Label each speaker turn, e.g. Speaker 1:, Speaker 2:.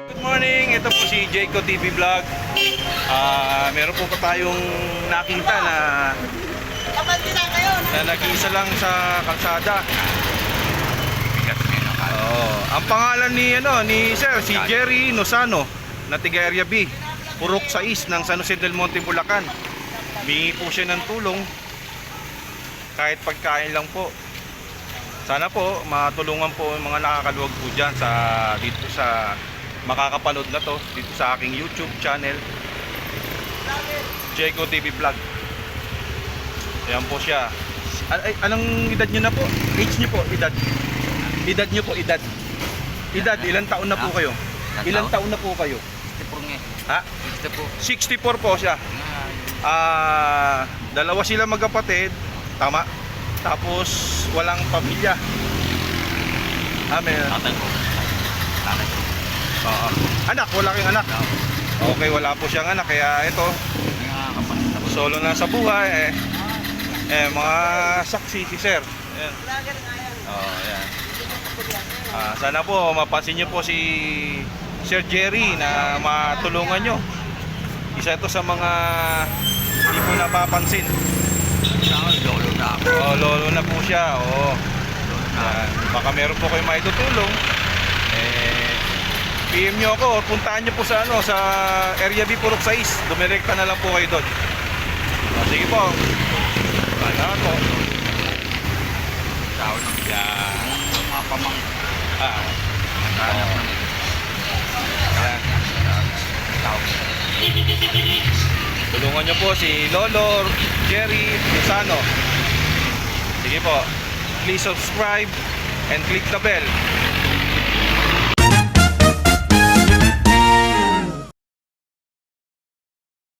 Speaker 1: Good morning, ito po si Jayco TV Vlog. Meron po tayong nakita na nag-iisa lang sa kalsada. Ang pangalan ni Sir, si Jerry Nosano, na tiga Area B, Purok 6 ng San Jose del Monte, Bulacan. Humingi po siya ng tulong, kahit pagkain lang po. Sana po matulungan po yung mga nakakaluwag po dyan dito sa makakapanood na to dito sa aking YouTube channel, Jayco TV Vlog. Ayan po siya. Anong edad nyo na po? Age nyo po, edad. Edad nyo po, edad. Edad, ilang taon na po kayo? Ilang taon na po kayo?
Speaker 2: 64 nga.
Speaker 1: Ha? 64 po siya. Dalawa sila magkapatid, tama? Tapos walang pamilya.
Speaker 2: Tatay ko. Tatay ko.
Speaker 1: Anak, wala kayong anak. Okay, wala po siyang anak, kaya ito, solo na sa buhay. Mga saksi si Sir. Ayan. Ayan. Sana po mapansin niyo po si Sir Jerry na matulungan nyo. Isa ito sa mga hindi po napapansin.
Speaker 2: Lolo na ako.
Speaker 1: Lolo na po siya. Baka meron po kayong maitutulong. PM nyo ako, puntahan nyo po sa Area B Purok 6. Dumirekta na lang po kayo doon. Sige po. Salamat po.
Speaker 2: Tao na.
Speaker 1: Yan.
Speaker 2: Mga pamang.
Speaker 1: Ayan.
Speaker 2: Tao.
Speaker 1: Tulungan nyo po si Lolo Jerry Nosano. Sige po. Please subscribe and click the bell.